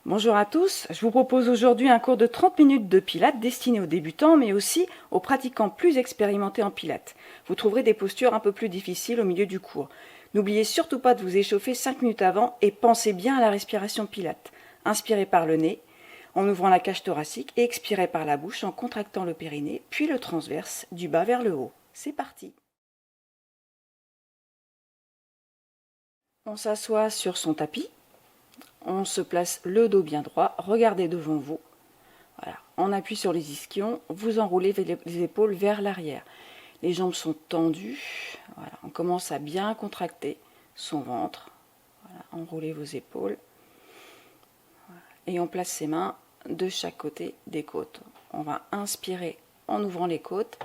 Bonjour à tous, je vous propose aujourd'hui un cours de 30 minutes de pilates destiné aux débutants mais aussi aux pratiquants plus expérimentés en pilates. Vous trouverez des postures un peu plus difficiles au milieu du cours. N'oubliez surtout pas de vous échauffer 5 minutes avant et pensez bien à la respiration pilates. Inspirez par le nez en ouvrant la cage thoracique et expirez par la bouche en contractant le périnée puis le transverse du bas vers le haut. C'est parti. On s'assoit sur son tapis. On se place le dos bien droit, regardez devant vous. Voilà. On appuie sur les ischions, vous enroulez les épaules vers l'arrière. Les jambes sont tendues. Voilà. On commence à bien contracter son ventre. Voilà. Enroulez vos épaules. Voilà. Et on place ses mains de chaque côté des côtes. On va inspirer en ouvrant les côtes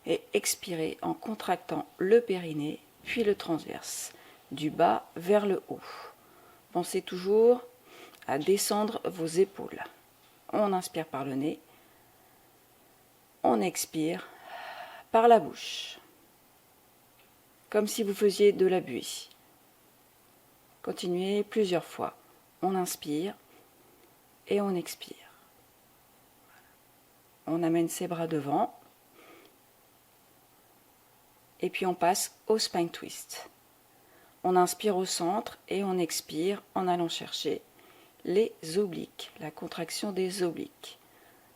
et expirer en contractant le périnée, puis le transverse, du bas vers le haut. Pensez toujours à descendre vos épaules. On inspire par le nez. On expire par la bouche. Comme si vous faisiez de la buée. Continuez plusieurs fois. On inspire et on expire. On amène ses bras devant. Et puis on passe au spine twist. On inspire au centre et on expire en allant chercher les obliques, la contraction des obliques.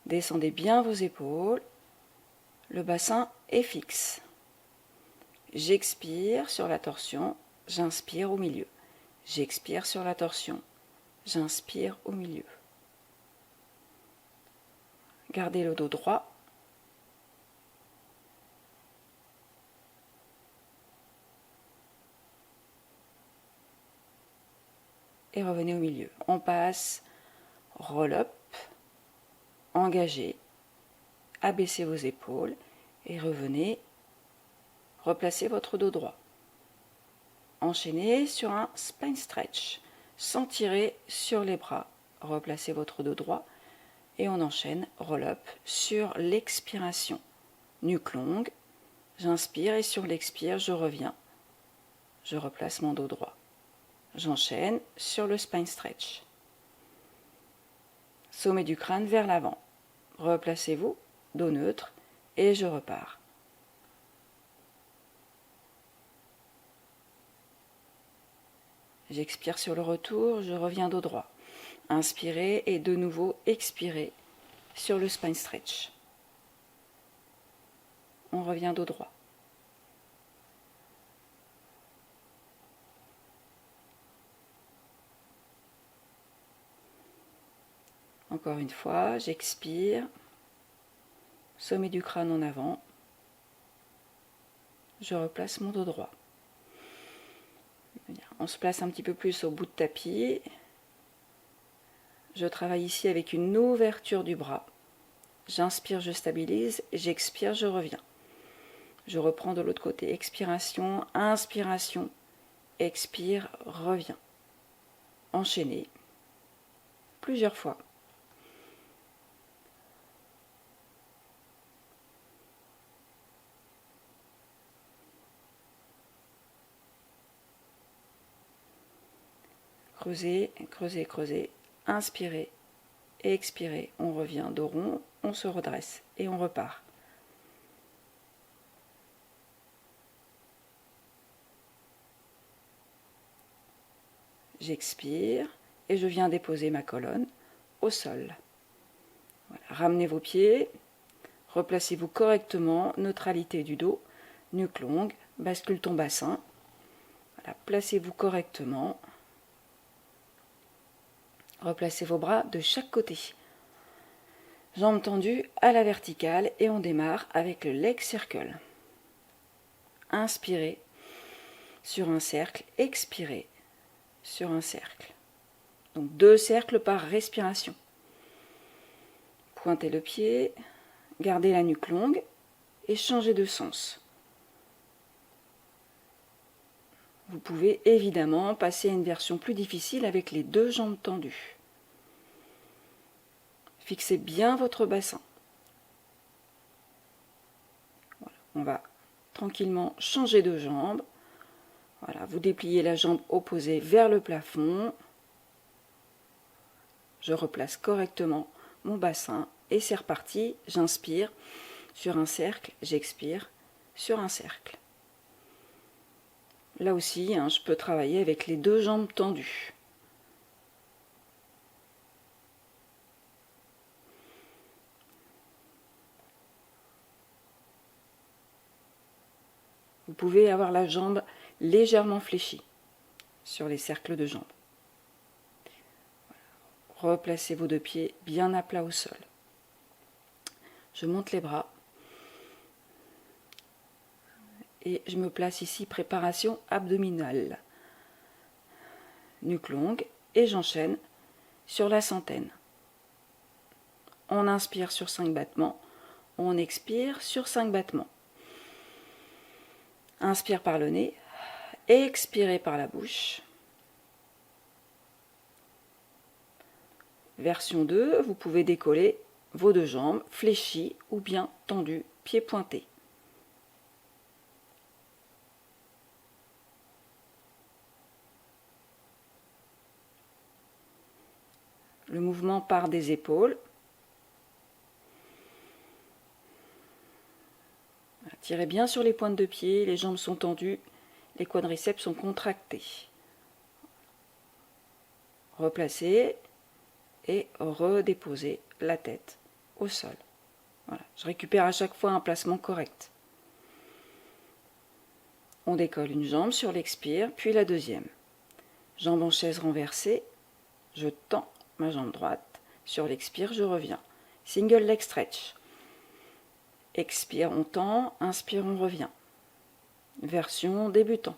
Descendez bien vos épaules, le bassin est fixe. J'expire sur la torsion, j'inspire au milieu. J'expire sur la torsion, j'inspire au milieu. Gardez le dos droit. Et revenez au milieu. On passe roll-up, engagez, abaissez vos épaules et revenez, replacez votre dos droit. Enchaînez sur un spine stretch, sans tirer sur les bras. Replacez votre dos droit et on enchaîne roll-up sur l'expiration. Nuque longue, j'inspire et sur l'expire, je reviens. Je replace mon dos droit. J'enchaîne sur le spine stretch. Sommet du crâne vers l'avant. Replacez-vous, dos neutre, et je repars. J'expire sur le retour, je reviens dos droit. Inspirez et de nouveau expirez sur le spine stretch. On revient dos droit. Encore une fois, j'expire, sommet du crâne en avant, je replace mon dos droit. On se place un petit peu plus au bout de tapis. Je travaille ici avec une ouverture du bras. J'inspire, je stabilise, j'expire, je reviens. Je reprends de l'autre côté, expiration, inspiration, expire, reviens. Enchaînez plusieurs fois. Creusez, creusez, creusez, inspirez, expirez, on revient dos rond, on se redresse et on repart. J'expire et je viens déposer ma colonne au sol. Voilà. Ramenez vos pieds, replacez-vous correctement, neutralité du dos, nuque longue, bascule ton bassin. Voilà. Placez-vous correctement. Replacez vos bras de chaque côté. Jambes tendues à la verticale et on démarre avec le leg circle. Inspirez sur un cercle, expirez sur un cercle. Donc 2 cercles par respiration. Pointez le pied, gardez la nuque longue et changez de sens. Vous pouvez évidemment passer à une version plus difficile avec les 2 jambes tendues. Fixez bien votre bassin. Voilà. On va tranquillement changer de jambe. Voilà, vous dépliez la jambe opposée vers le plafond. Je replace correctement mon bassin et c'est reparti. J'inspire sur un cercle, j'expire sur un cercle. Là aussi, je peux travailler avec les deux jambes tendues. Vous pouvez avoir la jambe légèrement fléchie sur les cercles de jambes. Replacez vos deux pieds bien à plat au sol. Je monte les bras. Et je me place ici, préparation abdominale. Nuque longue et j'enchaîne sur la centaine. On inspire sur 5 battements, on expire sur 5 battements. Inspire par le nez, expirez par la bouche. Version 2, vous pouvez décoller vos deux jambes, fléchies ou bien tendues, pieds pointés. Le mouvement part des épaules. Tirez bien sur les pointes de pied, les jambes sont tendues, les quadriceps sont contractés. Replacez et redéposez la tête au sol. Voilà. Je récupère à chaque fois un placement correct. On décolle une jambe sur l'expire, puis la deuxième. Jambe en chaise renversée, je tends ma jambe droite. Sur l'expire, je reviens. Single leg stretch. Expire, on tend. Inspire, on revient. Version débutant.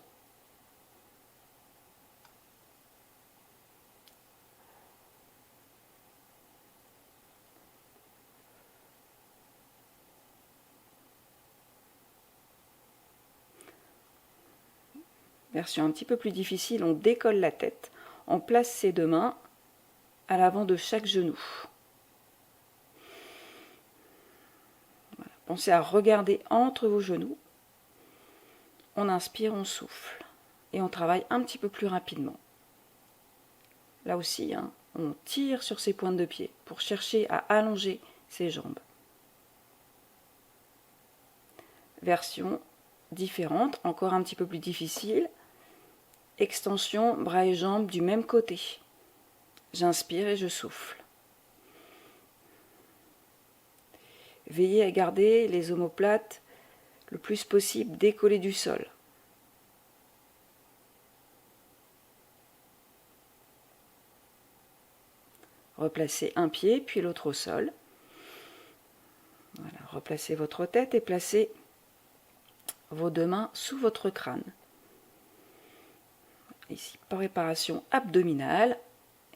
Version un petit peu plus difficile, on décolle la tête. On place ses deux mains à l'avant de chaque genou. Voilà. Pensez à regarder entre vos genoux. On inspire, on souffle. Et on travaille un petit peu plus rapidement. Là aussi, on tire sur ses pointes de pied pour chercher à allonger ses jambes. Version différente, encore un petit peu plus difficile. Extension, bras et jambes du même côté. J'inspire et je souffle. Veillez à garder les omoplates le plus possible décollées du sol. Replacez un pied puis l'autre au sol. Voilà, replacez votre tête et placez vos deux mains sous votre crâne. Ici, préparation abdominale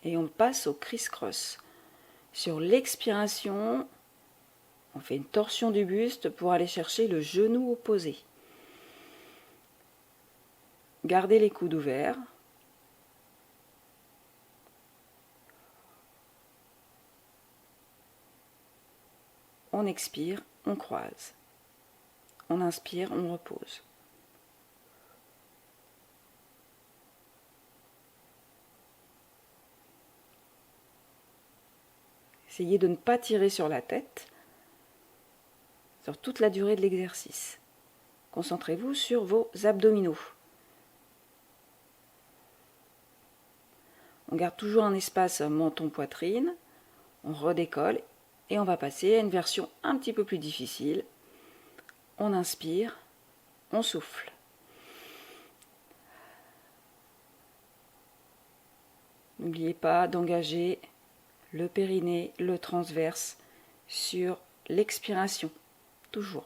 et on passe au criss-cross. Sur l'expiration, on fait une torsion du buste pour aller chercher le genou opposé. Gardez les coudes ouverts. On expire, on croise. On inspire, on repose. Essayez de ne pas tirer sur la tête sur toute la durée de l'exercice. Concentrez-vous sur vos abdominaux. On garde toujours un espace menton-poitrine. On redécolle et on va passer à une version un petit peu plus difficile. On inspire, on souffle. N'oubliez pas d'engager le périnée, le transverse sur l'expiration, toujours.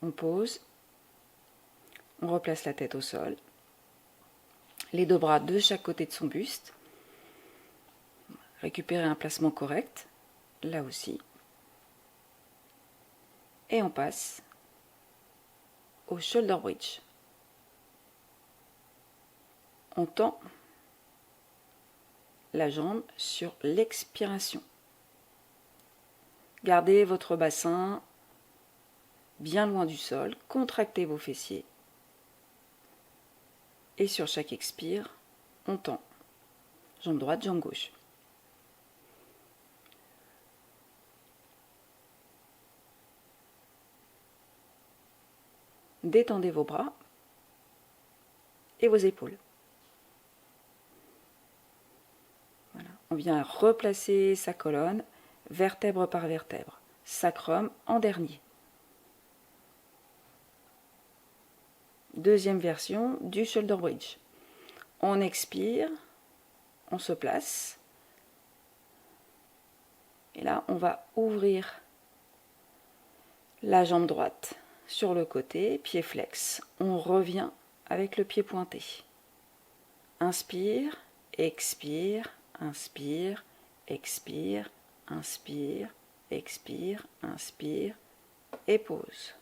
On pose, on replace la tête au sol, les deux bras de chaque côté de son buste, récupérer un placement correct, là aussi, et on passe au shoulder bridge. On tend la jambe sur l'expiration. Gardez votre bassin bien loin du sol, contractez vos fessiers. Et sur chaque expire, on tend. Jambe droite, jambe gauche. Détendez vos bras et vos épaules. Voilà. On vient replacer sa colonne, vertèbre par vertèbre. Sacrum en dernier. Deuxième version du shoulder bridge. On expire, on se place. Et là, on va ouvrir la jambe droite sur le côté, pied flex. On revient avec le pied pointé. Inspire, expire, inspire, expire, inspire, expire, inspire et pause.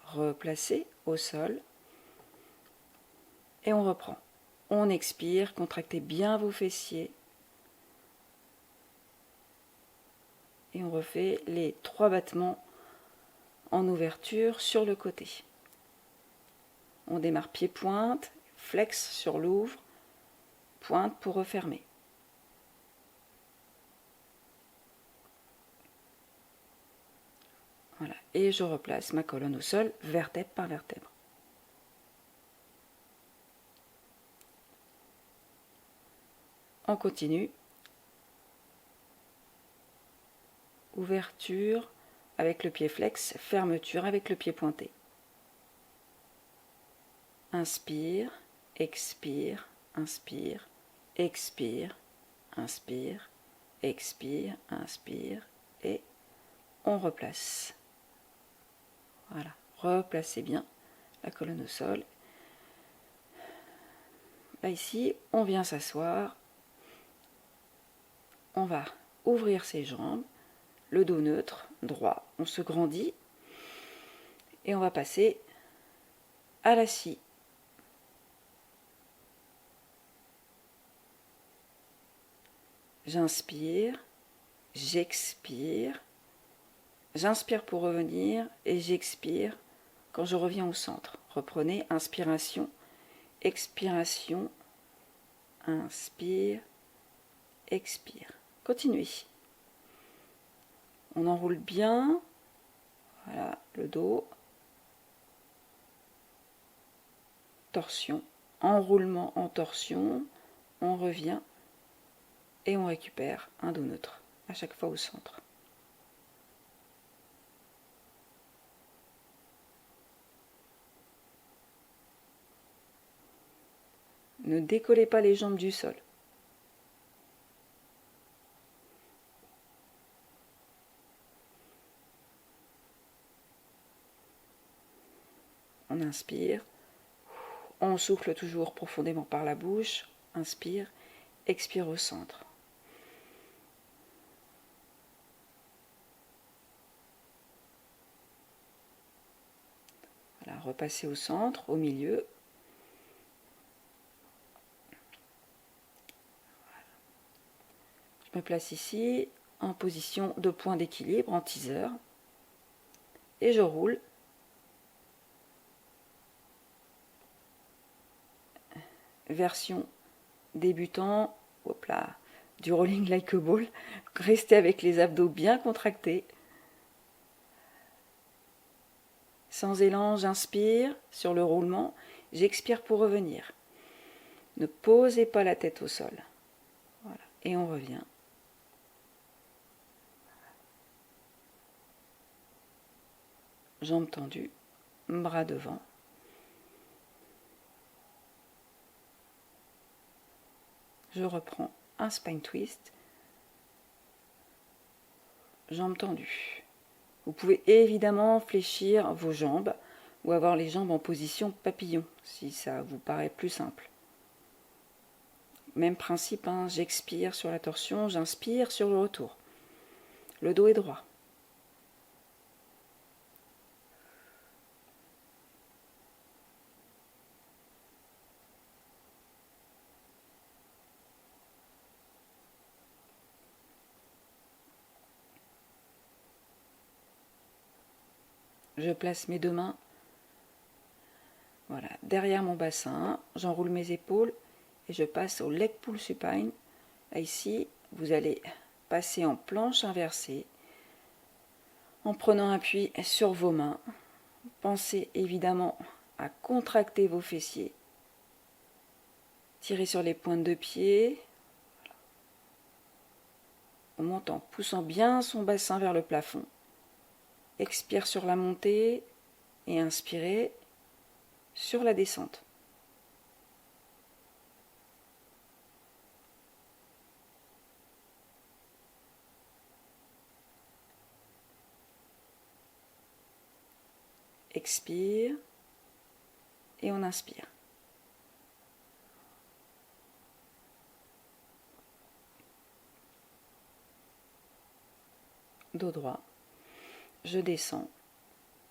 Replacez au sol et on reprend. On expire, contractez bien vos fessiers et on refait les 3 battements en ouverture sur le côté. On démarre pied-pointe, flex sur l'ouvre, pointe pour refermer. Voilà, et je replace ma colonne au sol, vertèbre par vertèbre. On continue. Ouverture avec le pied flex, fermeture avec le pied pointé. Inspire, expire, inspire, expire, inspire, expire, inspire et on replace. Voilà, replacez bien la colonne au sol. Là ici, on vient s'asseoir. On va ouvrir ses jambes, le dos neutre, droit. On se grandit et on va passer à la scie. J'inspire, j'expire, j'inspire pour revenir et j'expire quand je reviens au centre. Reprenez, inspiration, expiration, inspire, expire. Continuez. On enroule bien, voilà, le dos, torsion, enroulement en torsion, on revient et on récupère un dos neutre, à chaque fois au centre. Ne décollez pas les jambes du sol. On inspire, on souffle toujours profondément par la bouche, inspire, expire au centre. Voilà, repassez au centre, au milieu. Je me place ici en position de point d'équilibre, en teaser, et je roule. Version débutant, hop là, du rolling like a ball. Restez avec les abdos bien contractés. Sans élan, j'inspire sur le roulement, j'expire pour revenir. Ne posez pas la tête au sol. Voilà. Et on revient. Jambes tendues, bras devant. Je reprends un spine twist, jambes tendues. Vous pouvez évidemment fléchir vos jambes ou avoir les jambes en position papillon, si ça vous paraît plus simple. Même principe, hein, j'expire sur la torsion, j'inspire sur le retour. Le dos est droit. Je place mes 2 mains, voilà, derrière mon bassin, j'enroule mes épaules et je passe au leg pull supine. Là, ici, vous allez passer en planche inversée en prenant appui sur vos mains. Pensez évidemment à contracter vos fessiers. Tirez sur les pointes de pied. On monte en poussant bien son bassin vers le plafond. Expire sur la montée et inspirez sur la descente. Expire et on inspire. Dos droit. Je descends.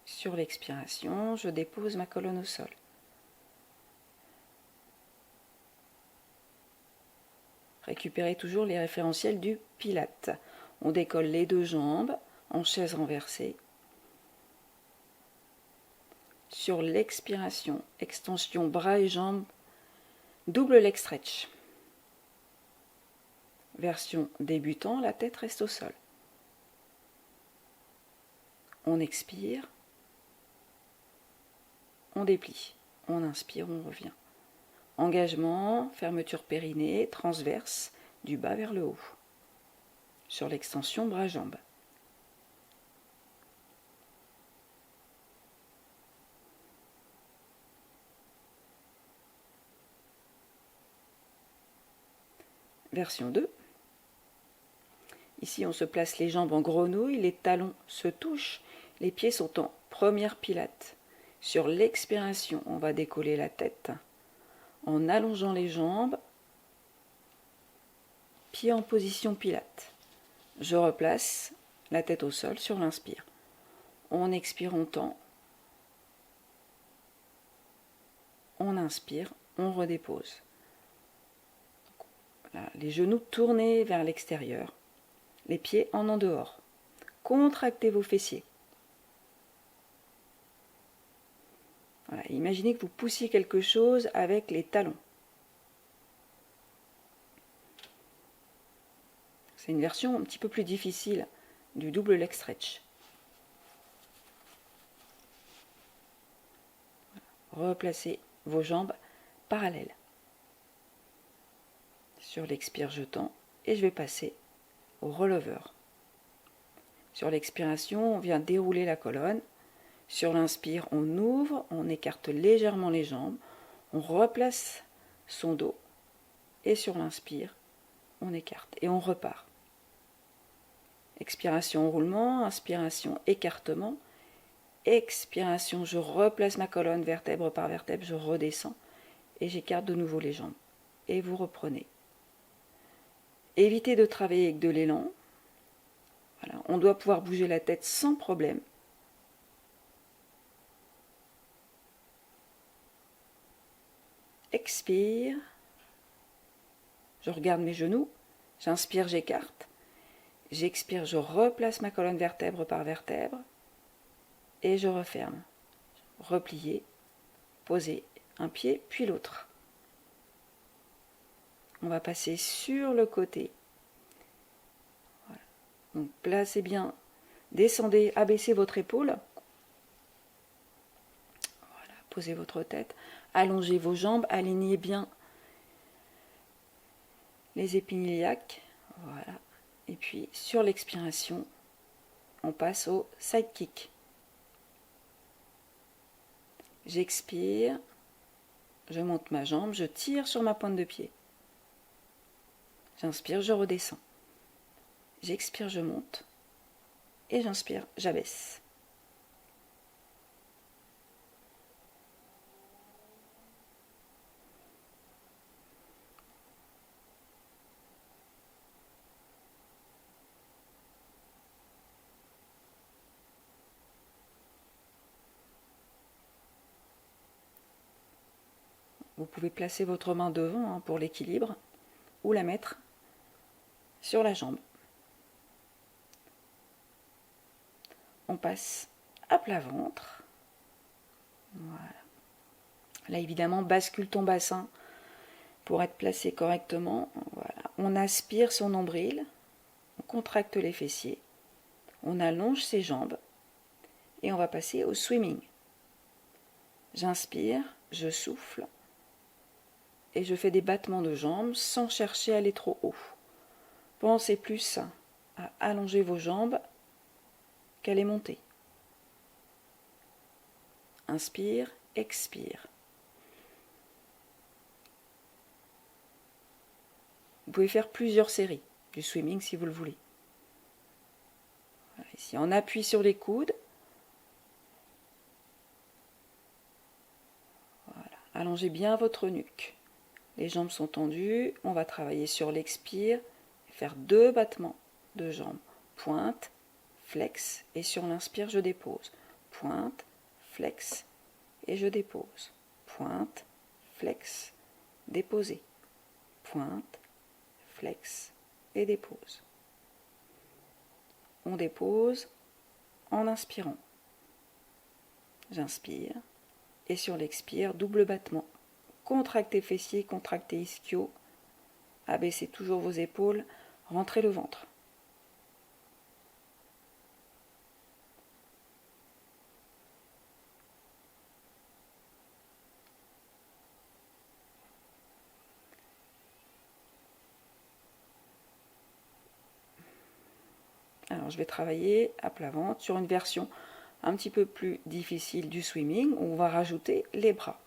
Sur l'expiration, je dépose ma colonne au sol. Récupérez toujours les référentiels du Pilate. On décolle les 2 jambes en chaise renversée. Sur l'expiration, extension bras et jambes, double leg stretch. Version débutant, la tête reste au sol. On expire, on déplie, on inspire, on revient. Engagement, fermeture périnée, transverse, du bas vers le haut. Sur l'extension bras-jambes. Version 2. Ici, on se place les jambes en grenouille, les talons se touchent, les pieds sont en première pilate. Sur l'expiration, on va décoller la tête en allongeant les jambes, pieds en position pilate. Je replace la tête au sol sur l'inspire. On expire, on tend. On inspire, on redépose. Voilà, les genoux tournés vers l'extérieur, les pieds en dehors. Contractez vos fessiers. Voilà, imaginez que vous poussiez quelque chose avec les talons. C'est une version un petit peu plus difficile du double leg stretch. Voilà. Replacez vos jambes parallèles. Sur l'expire, je tends et je vais passer au rollover. Sur l'expiration, on vient dérouler la colonne. Sur l'inspire, on ouvre, on écarte légèrement les jambes, on replace son dos et sur l'inspire, on écarte et on repart. Expiration, roulement, inspiration, écartement. Expiration, je replace ma colonne vertèbre par vertèbre, je redescends et j'écarte de nouveau les jambes. Et vous reprenez. Évitez de travailler avec de l'élan. Voilà, on doit pouvoir bouger la tête sans problème. Expire. Je regarde mes genoux. J'inspire, j'écarte. J'expire, je replace ma colonne vertèbre par vertèbre. Et je referme. Replier. Poser un pied, puis l'autre. On va passer sur le côté. Voilà. Donc placez bien. Descendez, abaissez votre épaule. Voilà, posez votre tête. Allongez vos jambes, alignez bien les épines iliaques. Voilà. Et puis sur l'expiration, on passe au side kick. J'expire, je monte ma jambe, je tire sur ma pointe de pied. J'inspire, je redescends. J'expire, je monte. Et j'inspire, j'abaisse. Vous pouvez placer votre main devant pour l'équilibre ou la mettre sur la jambe. On passe à plat ventre. Voilà. Là, évidemment, bascule ton bassin pour être placé correctement. Voilà. On aspire son nombril, on contracte les fessiers, on allonge ses jambes et on va passer au swimming. J'inspire, je souffle et je fais des battements de jambes sans chercher à aller trop haut. Pensez plus à allonger vos jambes qu'à les monter. Inspire, expire. Vous pouvez faire plusieurs séries du swimming si vous le voulez. Voilà, ici, on appuie sur les coudes. Voilà. Allongez bien votre nuque. Les jambes sont tendues. On va travailler sur l'expire et faire 2 battements de jambes. Pointe, flex et sur l'inspire, je dépose. Pointe, flex et je dépose. Pointe, flex, déposer. Pointe, flex et dépose. On dépose en inspirant. J'inspire et sur l'expire, double battement. Contractez fessiers, contractez ischio. Abaissez toujours vos épaules, rentrez le ventre. Alors je vais travailler à plat ventre sur une version un petit peu plus difficile du swimming où on va rajouter les bras.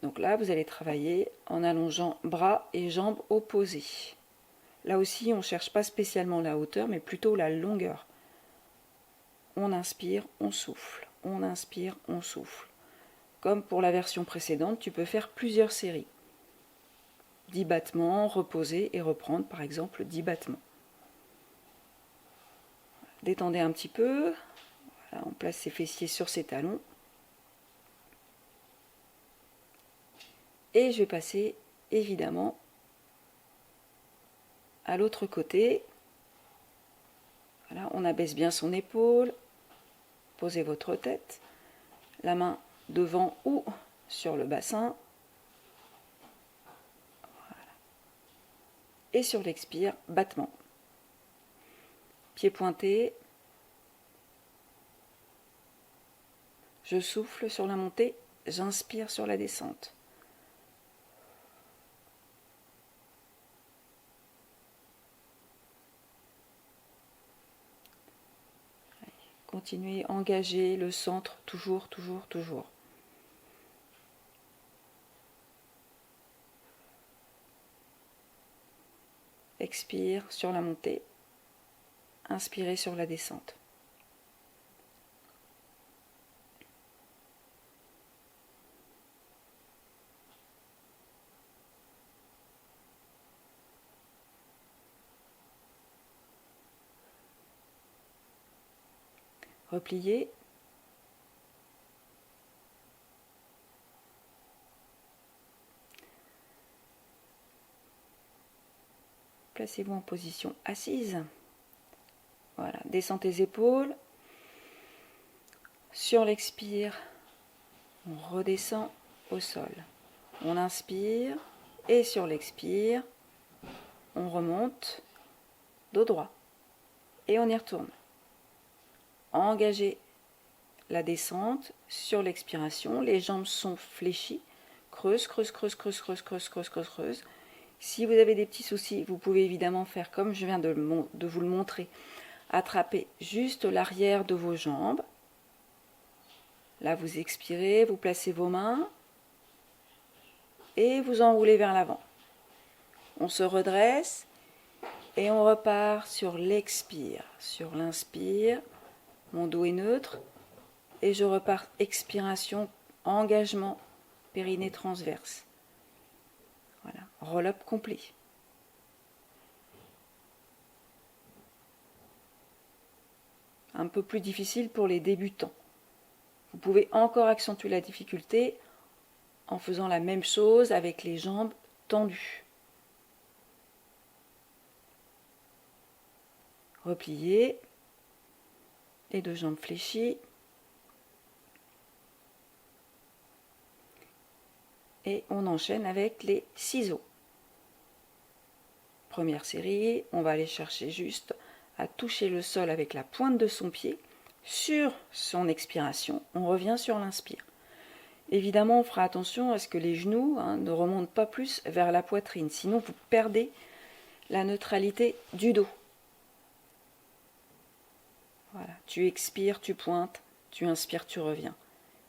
Donc là, vous allez travailler en allongeant bras et jambes opposés. Là aussi, on ne cherche pas spécialement la hauteur, mais plutôt la longueur. On inspire, on souffle. On inspire, on souffle. Comme pour la version précédente, tu peux faire plusieurs séries. 10 battements, reposer et reprendre par exemple 10 battements. Détendez un petit peu. Voilà, on place ses fessiers sur ses talons. Et je vais passer évidemment à l'autre côté. Voilà, on abaisse bien son épaule. Posez votre tête. La main devant ou sur le bassin. Voilà. Et sur l'expire, battement. Pieds pointés. Je souffle sur la montée, j'inspire sur la descente. Continuez, engagez le centre, toujours, toujours, toujours. Expire sur la montée, inspirez sur la descente. Repliez. Placez-vous en position assise. Voilà, descendez les épaules. Sur l'expire, on redescend au sol. On inspire et sur l'expire, on remonte, dos droit. Et on y retourne. Engagez la descente sur l'expiration. Les jambes sont fléchies. Creuse, creuse, creuse, creuse, creuse, creuse, creuse, creuse, creuse. Si vous avez des petits soucis, vous pouvez évidemment faire comme je viens de vous le montrer. Attrapez juste l'arrière de vos jambes. Là, vous expirez, vous placez vos mains et vous enroulez vers l'avant. On se redresse et on repart sur l'expire. Sur l'inspire, mon dos est neutre et je repars expiration, engagement, périnée transverse. Voilà, roll-up complet. Un peu plus difficile pour les débutants. Vous pouvez encore accentuer la difficulté en faisant la même chose avec les jambes tendues. Repliez, les 2 jambes fléchies. et on enchaîne avec les ciseaux. Première série, on va aller chercher juste à toucher le sol avec la pointe de son pied. Sur son expiration, on revient sur l'inspire. Évidemment, on fera attention à ce que les genoux ne remontent pas plus vers la poitrine, sinon vous perdez la neutralité du dos. Voilà, tu expires, tu pointes, tu inspires, tu reviens.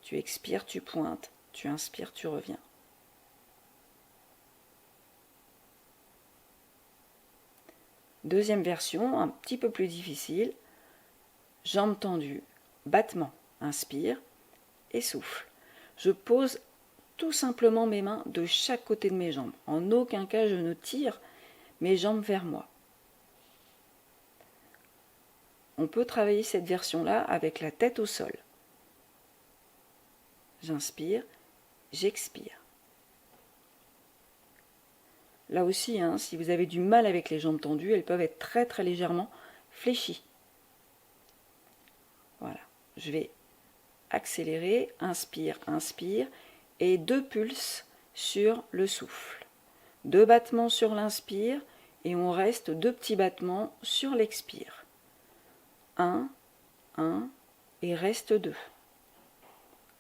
Tu expires, tu pointes, tu inspires, tu reviens. Deuxième version, un petit peu plus difficile. Jambes tendues, battement, inspire et souffle. Je pose tout simplement mes mains de chaque côté de mes jambes. En aucun cas je ne tire mes jambes vers moi. On peut travailler cette version-là avec la tête au sol. J'inspire, j'expire. Là aussi, si vous avez du mal avec les jambes tendues, elles peuvent être très très légèrement fléchies. Voilà, je vais accélérer, inspire, inspire, et 2 pulses sur le souffle. 2 battements sur l'inspire, et on reste 2 petits battements sur l'expire. 1, 1, et reste 2.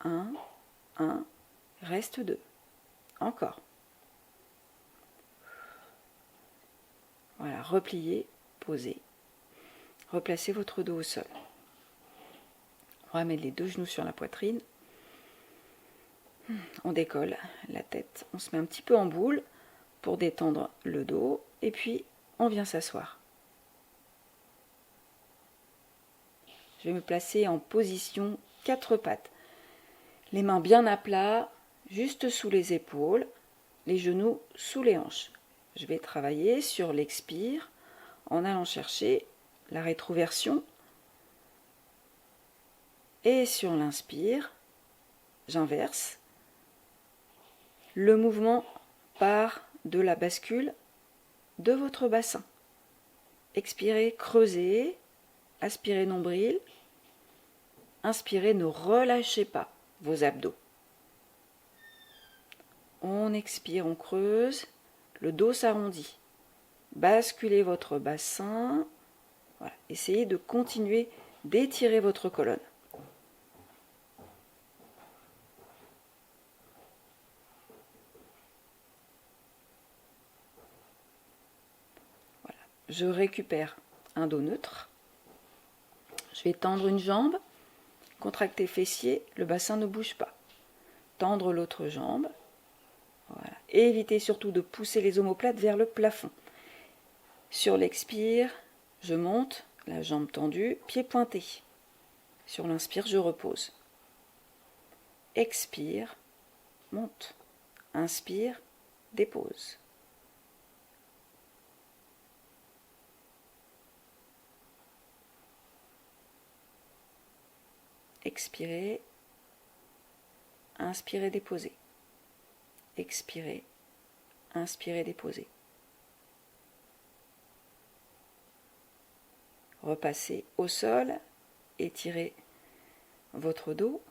1, 1, reste 2. Encore. Voilà, repliez, posez. Replacez votre dos au sol. On va mettre les 2 genoux sur la poitrine. On décolle la tête. On se met un petit peu en boule pour détendre le dos. Et puis, on vient s'asseoir. Je vais me placer en position 4 pattes. Les mains bien à plat, juste sous les épaules. Les genoux sous les hanches. Je vais travailler sur l'expire en allant chercher la rétroversion. Et sur l'inspire, j'inverse. Le mouvement part de la bascule de votre bassin. Expirez, creusez. Aspirez, nombril. Inspirez, ne relâchez pas vos abdos. On expire, on creuse. Le dos s'arrondit. Basculez votre bassin. Voilà. Essayez de continuer d'étirer votre colonne. Voilà. Je récupère un dos neutre. Je vais tendre une jambe, contracter fessier, le bassin ne bouge pas. Tendre l'autre jambe. Voilà. Et évitez surtout de pousser les omoplates vers le plafond. Sur l'expire, je monte, la jambe tendue, pied pointé. Sur l'inspire, je repose. Expire, monte. Inspire, dépose. Expirez, inspirez, déposez. Expirez, inspirez, déposez. Repassez au sol, étirez votre dos.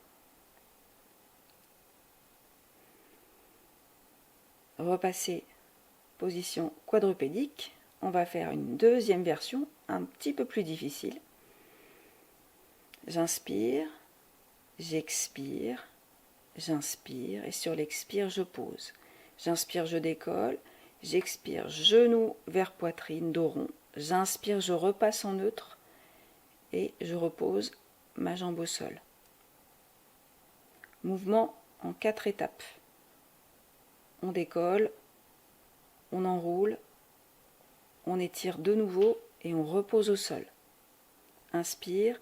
Repassez position quadrupédique. On va faire une deuxième version un petit peu plus difficile. J'inspire, j'expire, j'inspire et sur l'expire, je pose. J'inspire, je décolle, j'expire, genou vers poitrine, dos rond. J'inspire, je repasse en neutre et je repose ma jambe au sol. Mouvement en 4 étapes. On décolle, on enroule, on étire de nouveau et on repose au sol. Inspire,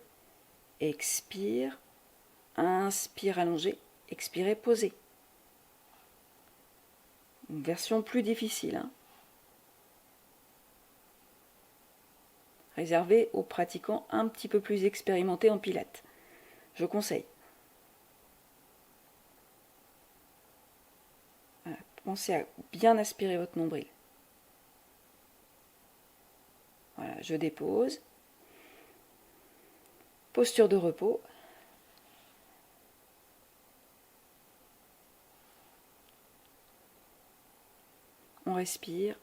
expire, inspire, allongé, expirez, posez. Une version plus difficile. Réservé aux pratiquants un petit peu plus expérimentés en pilates. Je conseille. Voilà. Pensez à bien aspirer votre nombril. Voilà, je dépose. Posture de repos. on respire.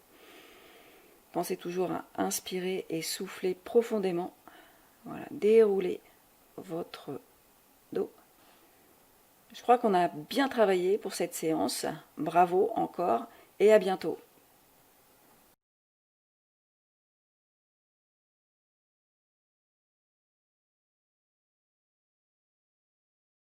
Pensez toujours à inspirer et souffler profondément. Voilà, déroulez votre dos. Je crois qu'on a bien travaillé pour cette séance. Bravo encore et à bientôt.